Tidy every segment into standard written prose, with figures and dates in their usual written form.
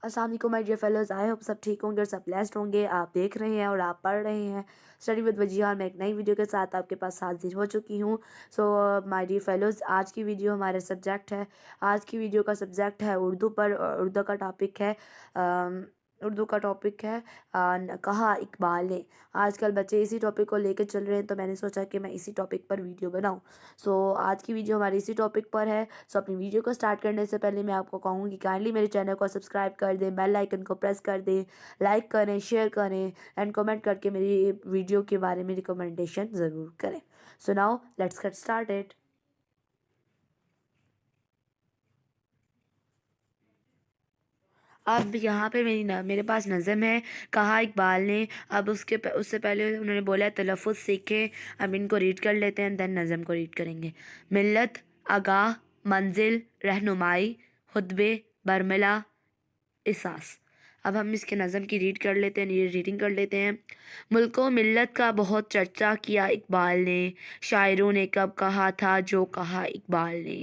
अस्सलाम वालेकुम my dear fellows, I hope सब ठीक होंगे और सब ब्लेस्ड होंगे। आप देख रहे हैं और आप पढ़ रहे हैं स्टडी विद वजीहा। मैं एक नई वीडियो के साथ आपके पास हाजिर हो चुकी हूँ। सो माय डियर फेलोज, आज की वीडियो हमारे सब्जेक्ट है। आज की वीडियो का सब्जेक्ट है उर्दू पर। उर्दू का टॉपिक है कहा इकबाल ने। आजकल बच्चे इसी टॉपिक को लेकर चल रहे हैं, तो मैंने सोचा कि मैं इसी टॉपिक पर वीडियो बनाऊं। सो आज की वीडियो हमारी इसी टॉपिक पर है। सो अपनी वीडियो को स्टार्ट करने से पहले मैं आपको कहूँगी कि काइंडली मेरे चैनल को सब्सक्राइब कर दें, बेल आइकन को प्रेस कर दें, लाइक करें, शेयर करें एंड कमेंट करके मेरी वीडियो के बारे में रिकमेंडेशन ज़रूर करें। So now let's get started. अब यहाँ पे मेरे पास नज़म है, कहा इकबाल ने। अब उससे पहले उन्होंने बोला तलफ़ुज़ सीखें। अब इनको रीड कर लेते हैं, देन नज़म को रीड करेंगे। मिल्लत, आगाह, मंजिल, रहनुमाई, खुतबे, बरमला, एहसास। अब हम इसके नज़म की रीडिंग कर लेते हैं। मुल्को मिल्लत का बहुत चर्चा किया इकबाल ने, शायरों ने कब कहा था जो कहा इकबाल ने।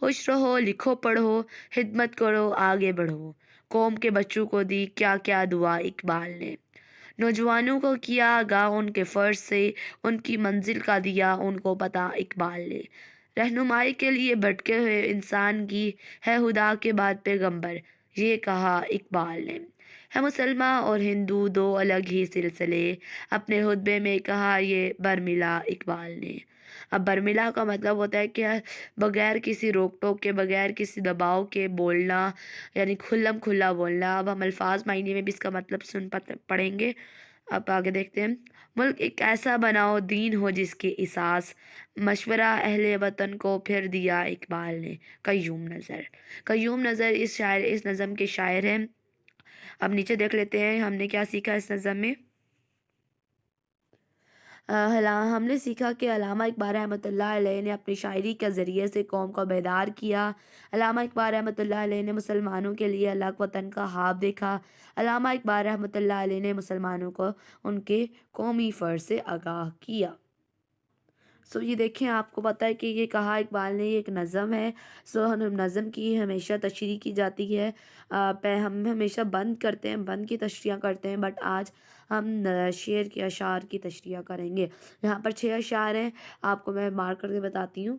खुश रहो, लिखो पढ़ो, खिदमत करो, आगे बढ़ो, कौम के बच्चों को दी क्या क्या दुआ इकबाल ने। नौजवानों को किया आगाह उनके फ़र्ज से, उनकी मंजिल का दिया उनको पता इकबाल ने। रहनुमाई के लिए भटके हुए इंसान की है खुदा के बाद पैगंबर, ये कहा इकबाल ने। है मुसलमान और हिंदू दो अलग ही सिलसिले, अपने खुतबे में कहा ये बरमिला इकबाल ने। अब बरमिला का मतलब होता है कि बगैर किसी रोक टोक के, बगैर किसी दबाव के बोलना, यानी खुल्लम खुल्ला बोलना। अब हम अल्फाज मायने में भी इसका मतलब पढ़ेंगे। अब आगे देखते हैं। मुल्क एक ऐसा बनाओ दीन हो जिसकी इसास, मशवरा अहले वतन को फिर दिया इकबाल ने। कयूम नज़र इस नज़म के शायर हैं। अब नीचे देख लेते हैं हमने क्या सीखा इस नज़म में। हमने सीखा कि अल्लामा इकबाल रहमतुल्लाह अलैह ने अपनी शायरी के ज़रिए से कौम को बेदार किया। अल्लामा इकबाल रहमतुल्लाह अलैह ने मुसलमानों के लिए अलग वतन का ख्वाब देखा। अल्लामा इकबाल रहमतुल्लाह अलैह ने मुसलमानों को उनके कौमी फ़र्ज से आगाह किया। सो ये देखें, आपको पता है कि ये कहा इकबाल ने, ये एक नज़म है। सो हम नज़म की हमेशा तशरीह की जाती है। हम हमेशा बंद करते हैं, बंद की तशरीह करते हैं, बट आज हम शेर के अशार की तशरीह करेंगे। यहाँ पर 6 अशार हैं, आपको मैं मार्क करके बताती हूँ।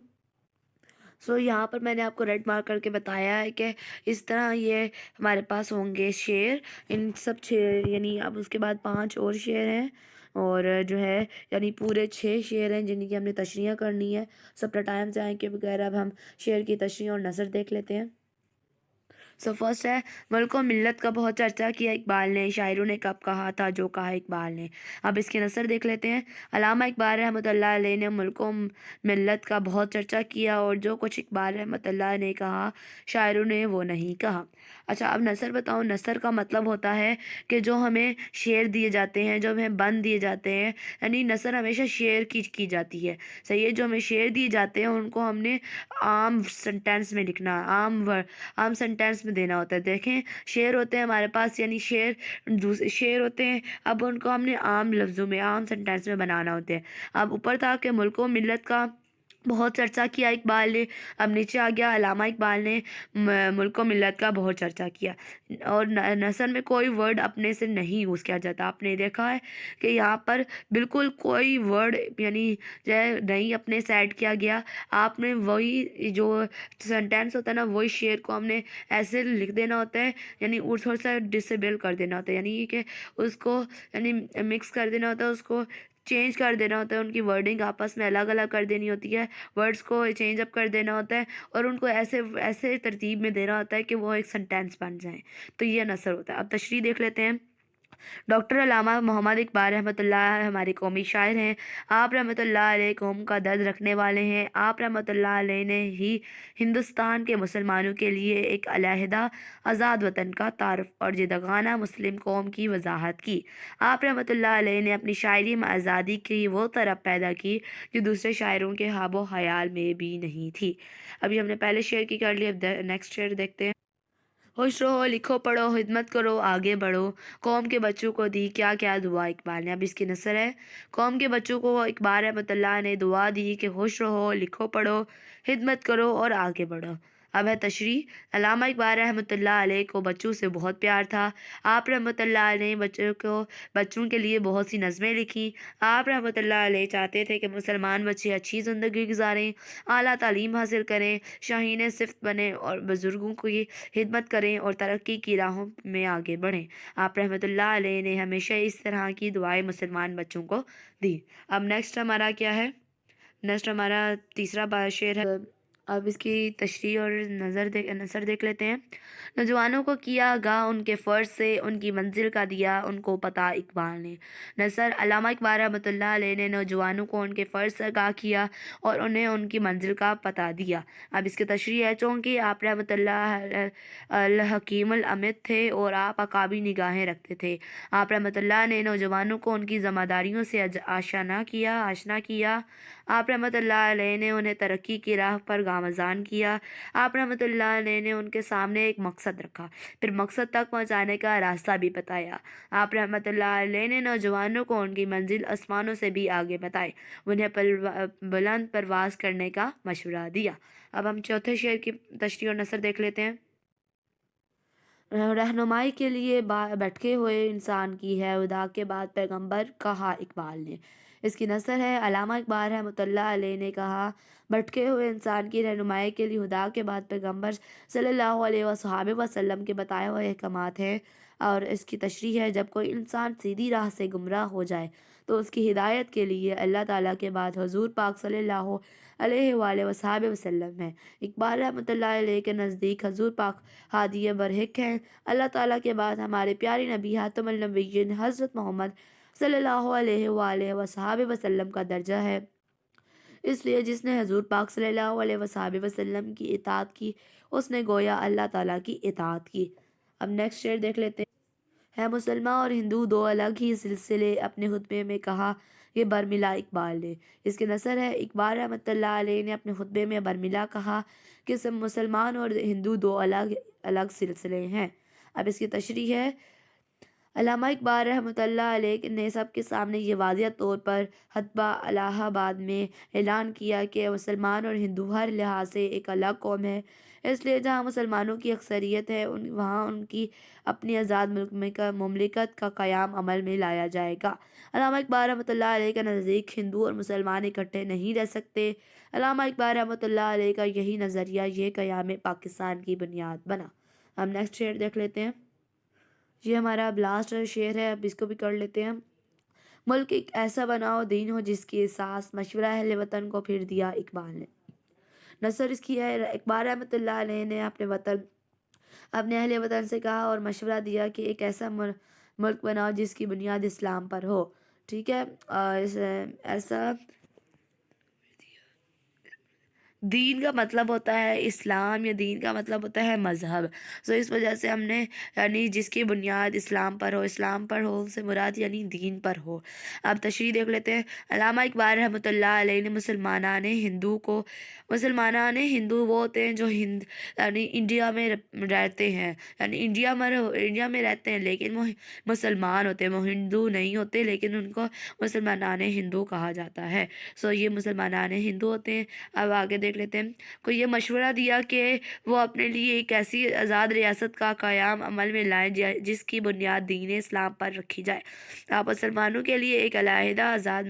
सो यहाँ पर मैंने आपको रेड मार्क करके बताया है कि इस तरह ये हमारे पास होंगे शेर। इन सब 6, यानी अब उसके बाद 5 और शेर हैं, और जो है यानी पूरे 6 शेर हैं जिनकी हमने तशरीह करनी है। सब टाइम से आए के बगैर अब हम शेर की तशरीह और नज़र देख लेते हैं। सो फर्स्ट है, मुल्क व मिल्लत का बहुत चर्चा किया इकबाल ने, शायरों ने कब कहा था जो कहा इकबाल ने। अब इसके नसर देख लेते हैं। अल्लामा इकबाल रहमतुल्लाह अलैह ने मुल्क व मिल्लत का बहुत चर्चा किया, और जो कुछ इकबाल रहमतुल्लाह ने कहा शायरों ने वो नहीं कहा। अच्छा, अब नसर बताऊँ। नसर का मतलब होता है कि जो हमें शेर दिए जाते हैं, जो हमें बंद दिए जाते हैं, यानी नसर हमेशा शेर की जाती है। सही है, जो हमें शेर दिए जाते हैं उनको हमने आम सेंटेंस में लिखना, आम सेंटेंस में देना होता है। देखें, शेर होते हैं हमारे पास, यानी शेर होते हैं, अब उनको हमने आम लफ्ज़ों में, आम सेंटेंस में बनाना होता है। अब ऊपर था कि मुल्क व मिल्लत का बहुत चर्चा किया इकबाल ने। अब नीचे आ गया, अल्लामा इकबाल ने मुल्क व मिल्लत का बहुत चर्चा किया, और नसर में कोई वर्ड अपने से नहीं यूज़ किया जाता। आपने देखा है कि यहाँ पर बिल्कुल कोई वर्ड यानी जो है नहीं अपने से ऐड किया गया। आपने वही जो सेंटेंस होता है ना, वही शेर को हमने ऐसे लिख देना होता है, यानी थोड़ा सा डिसेबल कर देना होता है, यानी कि उसको यानी मिक्स कर देना होता है, उसको चेंज कर देना होता है। उनकी वर्डिंग आपस में अलग अलग कर देनी होती है, वर्ड्स को चेंज अप कर देना होता है, और उनको ऐसे ऐसे तरतीब में देना होता है कि वो एक सेंटेंस बन जाए। तो ये नसर होता है। अब तशरीह देख लेते हैं। डॉक्टर अल्लामा मोहम्मद इकबाल रहमतुल्लाह हमारे कौमी शायर हैं। आप रहमतुल्लाह अलैह कौम का दर्द रखने वाले हैं। आप रहमतुल्लाह अलैह ने ही हिंदुस्तान के मुसलमानों के लिए एक अलहदा आज़ाद वतन का तारुफ और जिदगाना मुस्लिम कौम की वजाहत की। आप रहमतुल्लाह अलैह ने अपनी शायरी में आज़ादी की वो तरफ पैदा की जो दूसरे शायरों के ख्वाबो ख्याल में भी नहीं थी। अभी हमने पहले शेर की कर ली, अब नेक्स्ट शेर देखते हैं। खुश रहो, लिखो पढ़ो, खिदमत करो, आगे बढ़ो, कौम के बच्चों को दी क्या क्या दुआ इकबाल ने। अब इसकी नसर है। कौम के बच्चों को इकबाल रहमतुल्लाह ने दुआ दी कि खुश रहो, लिखो पढ़ो, खिदमत करो और आगे बढ़ो। اب ہے تشریح۔ علامہ اقبال رحمۃ اللہ علیہ کو بچوں سے بہت پیار تھا۔ آپ رحمۃ اللہ علیہ نے بچوں کے لیے بہت سی نظمیں لکھی۔ آپ رحمۃ اللہ علیہ چاہتے تھے کہ مسلمان بچے اچھی زندگی گزاریں، اعلیٰ تعلیم حاصل کریں، شاہین صفت بنیں اور بزرگوں کی خدمت کریں اور ترقی کی راہوں میں آگے بڑھیں۔ آپ رحمۃ اللہ علیہ نے ہمیشہ اس طرح کی دعائیں مسلمان بچوں کو دی۔ اب نیکسٹ ہمارا کیا ہے؟ نیکسٹ ہمارا تیسرا شعر ہے۔ اب اس کی تشریح اور نثر دیکھ لیتے ہیں۔ نوجوانوں کو کیا آگاہ ان کے فرض سے، ان کی منزل کا دیا ان کو پتہ اقبال نے۔ نثر۔ علامہ اقبال رحمۃ اللہ علیہ نے نوجوانوں کو ان کے فرض سے آگاہ کیا اور انہیں ان کی منزل کا پتہ دیا۔ اب اس کی تشریح ہے۔ چونکہ آپ رحمۃ اللہ الحکیم الامت تھے اور آپ عقابی نگاہیں رکھتے تھے، آپ رحمۃ اللہ نے نوجوانوں کو ان کی ذمہ داریوں سے آشنا کیا۔ آپ رحمۃ اللہ علیہ نے انہیں ترقی کی راہ پر گامزن کیا۔ آپ رحمۃ اللہ علیہ نے ان کے سامنے ایک مقصد رکھا، پھر مقصد تک پہنچانے کا راستہ بھی بتایا۔ آپ رحمۃ اللہ علیہ نے نوجوانوں کو ان کی منزل آسمانوں سے بھی آگے بتائی، انہیں بلند پرواز کرنے کا مشورہ دیا۔ اب ہم چوتھے شعر کی تشریح اور نثر دیکھ لیتے ہیں۔ رہنمائی کے لیے بھٹکے ہوئے انسان کی ہے ہدا کے بعد پیغمبر، کہا اقبال نے۔ اس کی نثر ہے۔ علامہ اقبال رحمۃ اللہ علیہ نے کہا، بھٹکے ہوئے انسان کی رہنمائی کے لیے ہدا کے بعد پیغمبر صلی اللہ علیہ وصحبہ وسلم کے بتائے ہوئے احکامات ہیں۔ اور اس کی تشریح ہے۔ جب کوئی انسان سیدھی راہ سے گمراہ ہو جائے تو اس کی ہدایت کے لیے اللہ تعالیٰ کے بعد حضور پاک صلی اللہ علیہ وآلہ وصحبہ وسلم ہے۔ اقبال رحمۃ اللہ علیہ کے نزدیک حضور پاک ہادی برحق ہیں۔ اللہ تعالیٰ کے بعد ہمارے پیارے نبی خاتم النبیین حضرت محمد صلی اللہ علیہ وآلہ وصحبہ وسلم کا درجہ ہے۔ اس لیے جس نے حضور پاک صلی اللہ علیہ وصحبہ وسلم کی اطاعت کی، اس نے گویا اللہ تعالیٰ کی اطاعت کی۔ اب نیکسٹ شعر دیکھ لیتے ہیں۔ مسلمان اور ہندو دو الگ ہی سلسلے، اپنے خطبے میں کہا یہ برملا اقبال نے۔ اس کے نثر ہے۔ اقبال رحمۃ اللہ علیہ نے اپنے خطبے میں برملا کہا کہ مسلمان اور ہندو دو الگ الگ سلسلے ہیں۔ اب اس کی تشریح ہے۔ علامہ اقبال رحمۃ اللہ علیہ نے سب کے سامنے یہ واضح طور پر خطبہ الہ آباد میں اعلان کیا کہ مسلمان اور ہندو ہر لحاظ سے ایک الگ قوم ہے، اس لیے جہاں مسلمانوں کی اکثریت ہے وہاں ان کی اپنی آزاد مملکت کا قیام عمل میں لایا جائے گا۔ علامہ اقبال رحمۃ اللہ علیہ کے نزدیک ہندو اور مسلمان اکٹھے نہیں رہ سکتے۔ علامہ اقبال رحمۃ اللہ علیہ کا یہی نظریہ یہ قیام پاکستان کی بنیاد بنا۔ ہم نیکسٹ شعر دیکھ لیتے ہیں۔ یہ ہمارا لاسٹ شعر ہے، اب اس کو بھی کر لیتے ہیں۔ ملک ایک ایسا بناؤ دین ہو جس کی احساس، مشورہ اہل وطن کو پھر دیا اقبال نے۔ نثر اس کی ہے۔ اقبال رحمۃ اللہ علیہ نے اپنے اہل وطن سے کہا اور مشورہ دیا کہ ایک ایسا ملک بناؤ جس کی بنیاد اسلام پر ہو۔ ٹھیک ہے، ایسا دین کا مطلب ہوتا ہے اسلام، یا دین کا مطلب ہوتا ہے مذہب۔ سو اس وجہ سے ہم نے یعنی جس کی بنیاد اسلام پر ہو سے مراد یعنی دین پر ہو۔ اب تشریح دیکھ لیتے ہیں۔ علامہ اقبال رحمۃ اللہ علیہ نے مسلمانان ہندو وہ ہوتے ہیں جو یعنی انڈیا میں رہتے ہیں، یعنی انڈیا میں رہتے ہیں لیکن وہ مسلمان ہوتے ہیں، وہ ہندو نہیں ہوتے لیکن ان کو مسلمانان ہندو کہا جاتا ہے۔ سو یہ مسلمانان ہندو ہوتے ہیں۔ اب آگے دیکھ لیتے ہیں۔ کو یہ مشورہ دیا کہ وہ اپنے لیے ایک ایسی آزاد ریاست کا قیام عمل میں لائیں جس کی بنیاد دین اسلام پر رکھی جائے۔ آپ مسلمانوں کے لیے ایک علیحدہ آزاد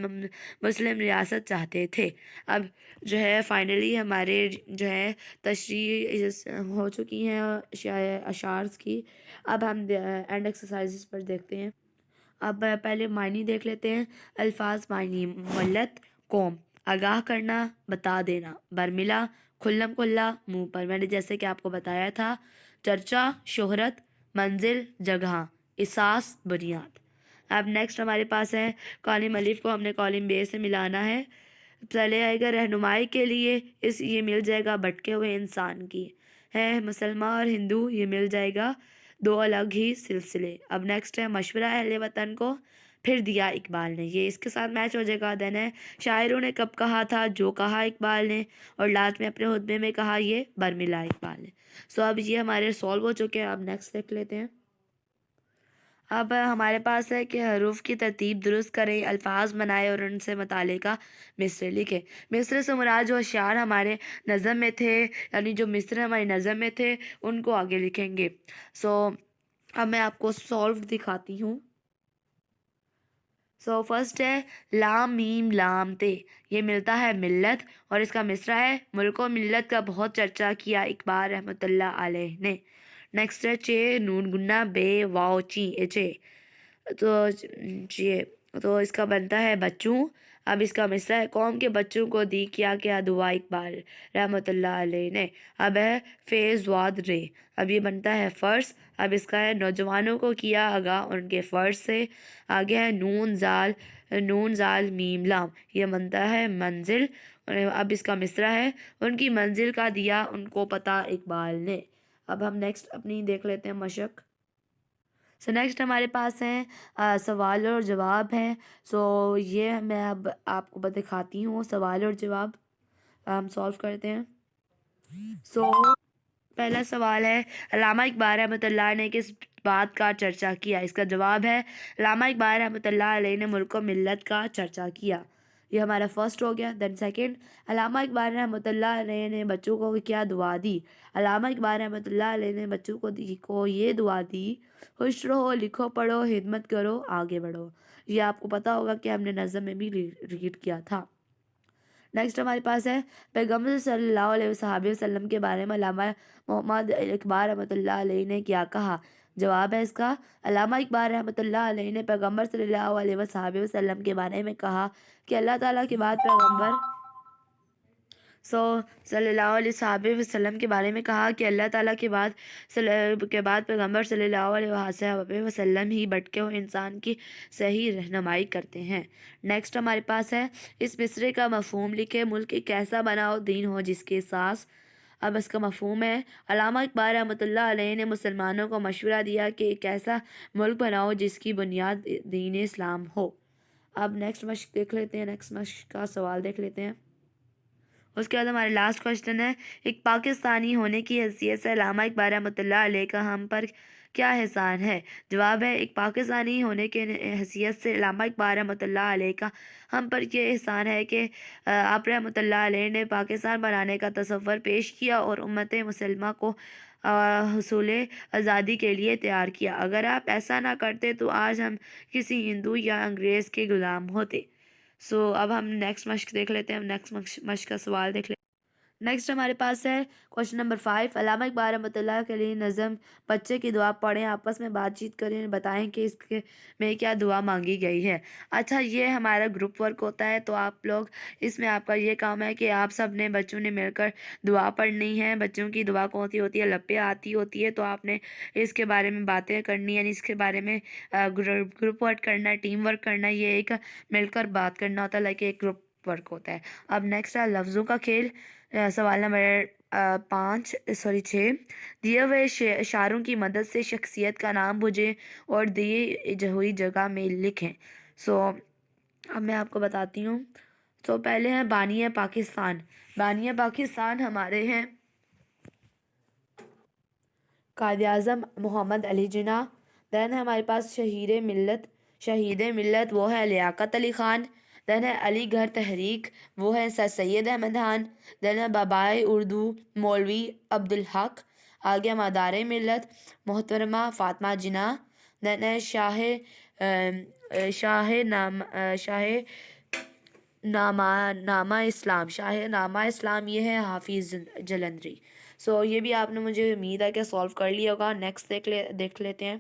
مسلم ریاست چاہتے تھے۔ اب جو ہے فائنلی ہمارے جو ہے تشریح ہو چکی ہیں اشعار کی۔ اب ہم اینڈ ایکسرسائزز پر دیکھتے ہیں۔ اب پہلے معنی دیکھ لیتے ہیں۔ الفاظ معنی: ملت، قوم، آگاہ کرنا، بتا دینا، برملا، کھلم کھلا، منہ پر، میں نے جیسے کہ آپ کو بتایا تھا، چرچا، شہرت، منزل، جگہ، اساس، بنیاد۔ اب نیکسٹ ہمارے پاس ہے کالم الف کو ہم نے کالم بے سے ملانا ہے۔ پہلے آئے گا رہنمائی کے لیے، یہ مل جائے گا بھٹکے ہوئے انسان کی ہے۔ مسلمان اور ہندو، یہ مل جائے گا دو الگ ہی سلسلے۔ اب نیکسٹ ہے مشورہ اہل وطن کو پھر دیا اقبال نے، یہ اس کے ساتھ میچ ہو جائے گا۔ دین ہے شاعروں نے کب کہا تھا جو کہا اقبال نے، اور لاسٹ میں اپنے خطبے میں کہا یہ برملا اقبال نے۔ سو اب یہ ہمارے سولو ہو چکے ہیں۔ اب نیکسٹ دیکھ لیتے ہیں۔ اب ہمارے پاس ہے کہ حروف کی ترتیب درست کریں، الفاظ بنائیں اور ان سے متعلقہ مصرے لکھیں۔ مصرے سے مراد جو اشعار ہمارے نظم میں تھے، یعنی جو مصرے ہماری نظم میں تھے ان کو آگے لکھیں گے۔ اب میں آپ کو سولو دکھاتی ہوں۔ فرسٹ ہے لام میم لام تے، یہ ملتا ہے ملت، اور اس کا مصرع ہے ملک و ملت کا بہت چرچا کیا اقبال رحمۃ اللہ علیہ نے۔ نیکسٹ ہے چے نون گنا بے واؤ چی چے، چے تو اس کا بنتا ہے بچوں۔ اب اس کا مصرع ہے قوم کے بچوں کو دی کیا کیا دعا اقبال رحمۃ اللہ علیہ نے۔ اب ہے فیض واد رے، اب یہ بنتا ہے فرض۔ اب اس کا ہے نوجوانوں کو کیا آگاہ ان کے فرض سے۔ آگے ہے نون زال میم لام، یہ بنتا ہے منزل۔ اب اس کا مصرع ہے ان کی منزل کا دیا ان کو پتہ اقبال نے۔ اب ہم نیکسٹ اپنی دیکھ لیتے ہیں مشق۔ نیکسٹ ہمارے پاس ہیں سوال اور جواب ہیں۔ یہ میں اب آپ کو دکھاتی ہوں سوال اور جواب، ہم سولو کرتے ہیں۔ پہلا سوال ہے علامہ اقبال رحمۃ اللہ نے کس بات کا چرچا کیا؟ اس کا جواب ہے علامہ اقبال رحمۃ اللہ علیہ نے ملک و ملت کا چرچا کیا، یہ ہمارا فرسٹ ہو گیا۔ دین سیکنڈ، علامہ اقبال رحمۃ اللہ علیہ نے بچوں کو کیا دعا دی؟ علامہ اقبال رحمۃ اللہ علیہ نے بچوں کو یہ دعا دی، خوش رہو، لکھو پڑھو، خدمت کرو، آگے بڑھو۔ یہ آپ کو پتہ ہوگا کہ ہم نے نظم میں بھی ریڈ کیا تھا۔ نیکسٹ ہمارے پاس ہے پیغمبر صلی اللہ علیہ وسلم کے بارے میں علامہ محمد اقبال رحمۃ اللہ علیہ نے کیا کہا؟ جواب ہے اس کا علامہ اقبال رحمۃ اللہ علیہ نے پیغمبر صلی اللہ علیہ وسلم کے بارے میں کہا کہ اللہ تعالیٰ کے بعد پیغمبر صلی اللہ علیہ وسلم کے بارے میں کہا کہ اللہ تعالیٰ کے بعد پیغمبر صلی اللہ علیہ وسلم ہی بھٹکے ہوئے انسان کی صحیح رہنمائی کرتے ہیں۔ نیکسٹ ہمارے پاس ہے اس مصرے کا مفہوم لکھے، ملک ایک ایسا بناؤ دین ہو جس کے ساز۔ اب اس کا مفہوم ہے علامہ اقبال رحمۃ اللہ علیہ نے مسلمانوں کو مشورہ دیا کہ ایک ایسا ملک بناؤ جس کی بنیاد دین اسلام ہو۔ اب نیکسٹ مشق دیکھ لیتے ہیں، نیکسٹ مشق کا سوال دیکھ لیتے ہیں۔ اس کے بعد ہمارے لاسٹ کوشچن ہے ایک پاکستانی ہونے کی حیثیت سے علامہ اقبال رحمۃ اللہ علیہ کا ہم پر کیا احسان ہے؟ جواب ہے ایک پاکستانی ہونے کے حیثیت سے علامہ اقبال رحمۃ اللہ علیہ کا ہم پر یہ احسان ہے کہ آپ رحمۃ اللہ علیہ نے پاکستان بنانے کا تصور پیش کیا اور امت مسلمہ کو حصول آزادی کے لیے تیار کیا۔ اگر آپ ایسا نہ کرتے تو آج ہم کسی ہندو یا انگریز کے غلام ہوتے۔ اب ہم نیکسٹ مشق دیکھ لیتے ہیں، ہم نیکسٹ مشق کا سوال دیکھ لیتے ہیں۔ نیکسٹ ہمارے پاس ہے کوشچن نمبر 5، علامہ اقبال رحمۃ اللہ کے لیے نظم بچے کی دعا پڑھیں، آپس میں بات چیت کریں، بتائیں کہ اس میں کیا دعا مانگی گئی ہے۔ اچھا، یہ ہمارا گروپ ورک ہوتا ہے، تو آپ لوگ اس میں آپ کا یہ کام ہے کہ آپ سب نے بچوں نے مل کر دعا پڑھنی ہے۔ بچوں کی دعا کون سی ہوتی ہے؟ لب پہ آتی ہوتی ہے، تو آپ نے اس کے بارے میں باتیں کرنی، یعنی اس کے بارے میں گروپ ورک کرنا ہے، ٹیم ورک کرنا ہے، یہ ایک مل کر بات کرنا ہوتا ہے، لائک ایک گروپ ورک ہوتا ہے۔ اب نیکسٹ ہے لفظوں کا کھیل، سوال نمبر 6، دیے ہوئے اشاروں کی مدد سے شخصیت کا نام بھوجیں اور دی ہوئی جگہ میں لکھیں۔ اب میں آپ کو بتاتی ہوں۔ پہلے ہیں بانی پاکستان۔ بانی پاکستان ہمارے ہیں قائد اعظم محمد علی جناح۔ دین ہے ہمارے پاس شہید ملت، وہ ہے لیاقت علی خان۔ دین ہے علی گڑھ تحریک، وہ ہے سر سید احمد خان۔ دین ہے بابائے اردو مولوی عبدالحق۔ آگے مدار ملت محترمہ فاطمہ جناح۔ دین ہے نامہ اسلام، یہ ہے حافظ جلندری۔ یہ بھی آپ نے، مجھے امید ہے کہ سولو کر لیا ہوگا۔ نیکسٹ دیکھ لیتے ہیں۔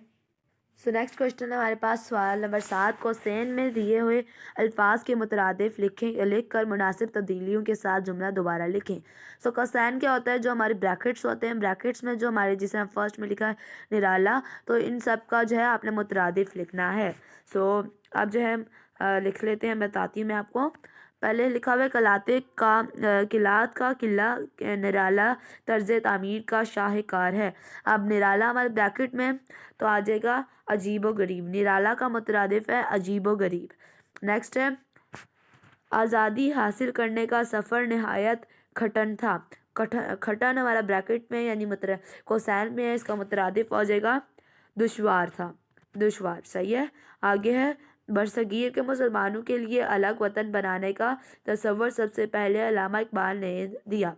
نیکسٹ کوشچن ہے ہمارے پاس سوال نمبر 7 کو سین میں دیے ہوئے الفاظ کے مترادف لکھ کر مناسب تبدیلیوں کے ساتھ جملہ دوبارہ لکھیں۔ کوسین کیا ہوتا ہے؟ جو ہمارے بریکٹس ہوتے ہیں، بریکٹس میں جو ہمارے جسے ہم فرسٹ میں لکھا ہے نرالا، تو ان سب کا جو ہے آپ نے مترادف لکھنا ہے۔ اب جو ہے لکھ لیتے ہیں، بتاتی ہوں میں آپ کو۔ پہلے لکھا ہوا ہے قلعات کا قلعہ، نرالا طرز تعمیر کا شاہکار ہے۔ اب نرالا ہمارے بریکٹ میں تو آ جائے گا عجیب و غریب، نرالا کا مترادف ہے عجیب و غریب۔ نیکسٹ ہے آزادی حاصل کرنے کا سفر نہایت کٹھن تھا۔ کٹھن ہمارا بریکٹ میں یعنی کوسین میں ہے، اس کا مترادف ہو جائے گا دشوار تھا۔ दुश्वार। सही है। आगे है, बरसगीर के मुसलमानों के लिए अलग वतन बनाने का तसव्वुर सबसे पहले अल्लामा इकबाल ने दिया।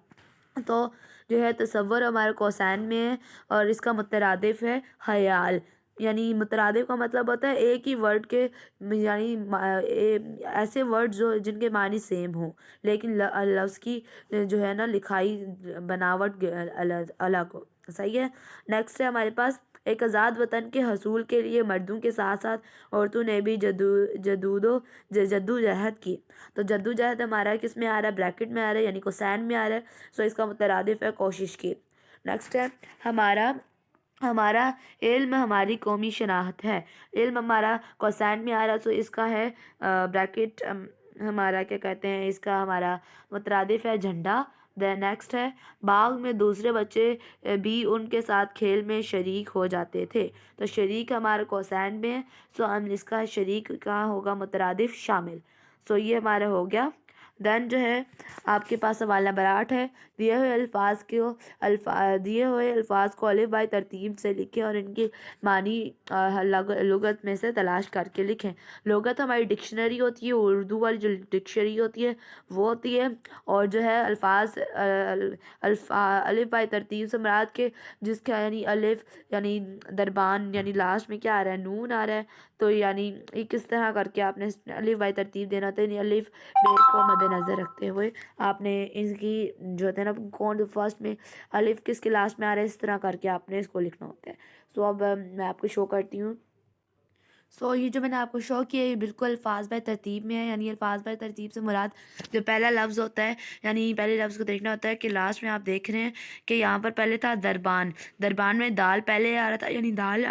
तो जो है तसव्वुर हमारे कौसैन में है और इसका मुतरादिफ है ख़याल। यानी मुतरादिफ का मतलब होता है एक ही वर्ड के यानी ऐसे वर्ड जो जिनके मानी सेम हो लेकिन लफ्ज़ की जो है ना लिखाई बनावट अलग अलग हो। सही है। नेक्स्ट है हमारे पास, एक आज़ाद वतन के हसूल के लिए मर्दों के साथ साथ औरतों ने भी जद्दोजहद की। तो जद्दोजहद हमारा किस में आ रहा है, ब्रैकेट में आ रहा है यानी कोसैन में आ रहा है। सो इसका मुतरादिफ है कोशिश की। नेक्स्ट है हमारा हमारा इल्म हमारी कौमी शनाख्त है। इल्म हमारा कोसैन में आ रहा, तो इसका है ब्रैकेट हमारा क्या कहते हैं, इसका हमारा मुतरादिफ है झंडा। द नेक्स्ट है, बाग में दूसरे बच्चे भी उनके साथ खेल में शरीक हो जाते थे। तो शरीक हमारा कोसैन में है, सो हम इसका शरीक का होगा मुतरादिफ शामिल। सो ये हमारा हो गया। देन जो है आपके पास सवाल नंबर 8 है, दिए हुए अल्फाज को अलिफ बाई तरतीब से लिखें और इनकी मानी लुगत में से तलाश करके लिखें। लुगत हमारी डिक्शनरी होती है, उर्दू वाली जो डिक्शनरी होती है वो होती है। और जो है अल्फाज अलिफ बाई तरतीब से मुराद के जिसका यानी अलिफ यानी दरबान यानी लास्ट में क्या आ रहा है, नून आ रहा है। तो यानी ये किस तरह करके आपने अलिफ बाई तरतीब देना होता है, यानी अलिफ बे को मद्देनज़र रखते हुए आपने इसकी जो होता है ना कौन फर्स्ट में अलिफ किसके लास्ट में आ रहा है, इस तरह करके आपने इसको लिखना होता है। सो अब मैं आपको शो करती हूँ। सो ये जो मैंने आपको शो किया ये बिल्कुल अल्फाज बाय तरतीब में है। यानी अल्फाज बाय तरतीब से मुराद जो पहला लफ्ज़ होता है, यानी पहले लफ्ज़ को देखना होता है कि लास्ट में आप देख रहे हैं कि यहाँ पर पहले था दरबान। दरबान में दाल पहले आ रहा था, यानी दाल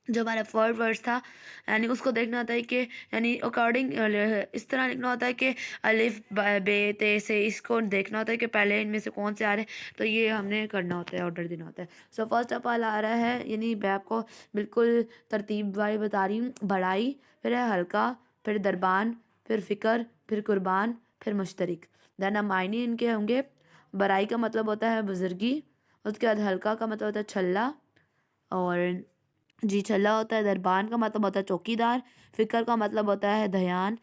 जो हमारा फर्स्ट वर्ड था, यानी उसको देखना होता है कि यानी अकॉर्डिंग इस तरह लिखना होता है कि अलिफ बे ते से इसको देखना होता है कि पहले इनमें से कौन से आ रहे हैं। तो ये हमने करना होता है, ऑर्डर देना होता है। सो फर्स्ट ऑफ ऑल आ रहा है, यानी मैं आपको बिल्कुल तरतीब वाली बता रही हूँ, बड़ाई, फिर है हल्का, फिर दरबान, फिर फ़िक्र, फिर कुर्बान, फिर मुश्तरिक। देन अब मायने इनके होंगे, बड़ाई का मतलब होता है बुजुर्गी, उसके बाद हल्का का मतलब होता है छल्ला, और जी छल्ला होता है। दरबान का मतलब होता है चौकीदार। फ़िक्र का मतलब होता है ध्यान।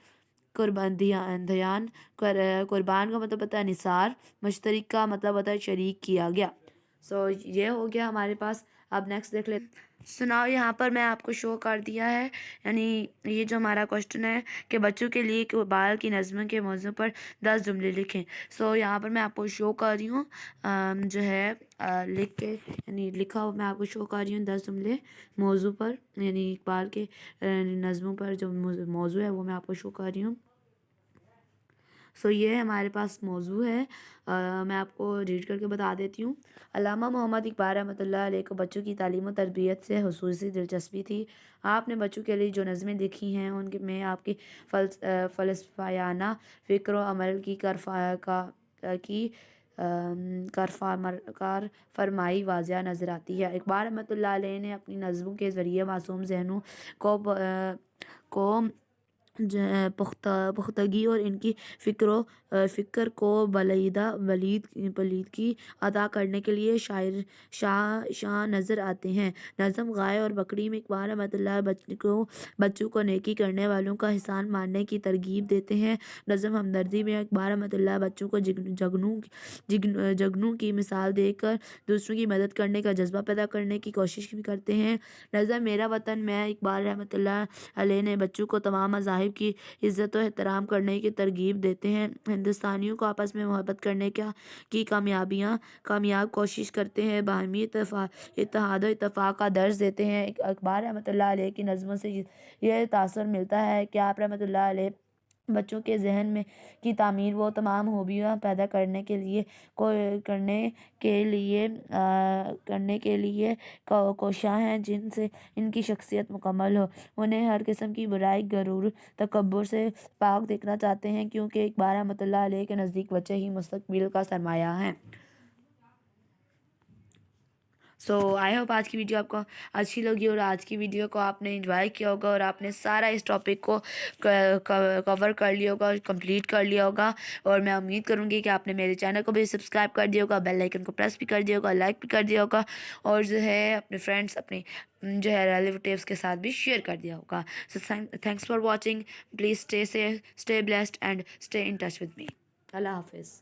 ध्यान कुर्बान का मतलब होता है निसार। मुश्तरिक का मतलब होता है शरीक किया गया। सो ये हो गया हमारे पास। अब नेक्स्ट देख ले। सुनाओ, यहाँ पर मैं आपको शो कर दिया है, यानी ये जो हमारा क्वेश्चन है कि बच्चों के लिए इकबाल की नज़्म के मौजू पर 10 जुमले लिखें। सो यहाँ पर मैं आपको शो कर रही हूँ जो है लिख के, यानी लिखा हुआ मैं आपको शो कर रही हूँ 10 जुमले मौजू पर, यानी इकबाल के नज़्मों पर जो मौजू है वो मैं आपको शो कर रही हूँ। सो ये हमारे पास मौजू है। मैं आपको रीड करके बता देती हूँ। अल्लामा मोहम्मद इकबाल रहमतुल्लाह अलैह को बच्चों की तालीम और तरबियत से हुसूसी दिलचस्पी थी। आपने बच्चों के लिए जो नज़में लिखी हैं उनके में आपकी फ़लसफ़ायाना फ़िक्र व अमल की कार फरमाई वाज़िया नज़र आती है। इकबाल रहमतुल्लाह अलैह ने अपनी नज़मों के ज़रिए मासूम जहनों को पुख्तगी और इनकी फ़िक्र को बलीदगी अदा करने के लिए शायर शाह नज़र आते हैं। नज़म गाय और बकरी में इकबाल रहमतुल्लाह बच्चों को नेकी करने वालों का एहसान मानने की तरगीब देते हैं। नज़म हमदर्दी में इकबाल रहमतुल्लाह बच्चों को जगनू की मिसाल देकर दूसरों की मदद करने का जज्बा पैदा करने की कोशिश भी करते हैं। नज़म मेरा वतन में इकबाल रहमतुल्लाह अलैह ने बच्चों को तमाम मज़ाहिब की इज़्ज़त और एहतराम करने की तरगीब देते हैं। हिंदुस्तानियों को आपस में मोहब्बत करने की कामयाब कोशिश करते हैं। बाहमी इत्तेहाद और इत्तफ़ाक़ का दर्ज देते हैं। इकबाल रहमतुल्लाह अलैह की नज़मों से यह तासुर मिलता है कि आप रहमतुल्लाह अलैह बच्चों के जहन में की तामीर वो तमाम खूबियाँ पैदा को करने के लिए कोशां हैं जिनसे इनकी शख्सियत मुकम्मल हो। उन्हें हर किस्म की बुराई, गरूर, तकब्बुर से पाक देखना चाहते हैं, क्योंकि इकबाल रहमतुल्लाह अलैह के नज़दीक बच्चे ही मुस्तक़बिल का सरमाया हैं। सो आई होप आज की वीडियो आपको अच्छी लगी और आज की वीडियो को आपने एंजॉय किया होगा और आपने सारा इस टॉपिक को कवर कर लिया होगा और कंप्लीट कर लिया होगा। और मैं उम्मीद करूँगी कि आपने मेरे चैनल को भी सब्सक्राइब कर दिया होगा, बेल आइकन को प्रेस भी कर दिया होगा, लाइक भी कर दिया होगा और जो है अपने फ्रेंड्स अपने जो है रिलेटिव्स के साथ भी शेयर कर दिया होगा। So thanks for watching. Please stay safe, stay blessed and stay in touch with me. अल्लाह हाफिज़।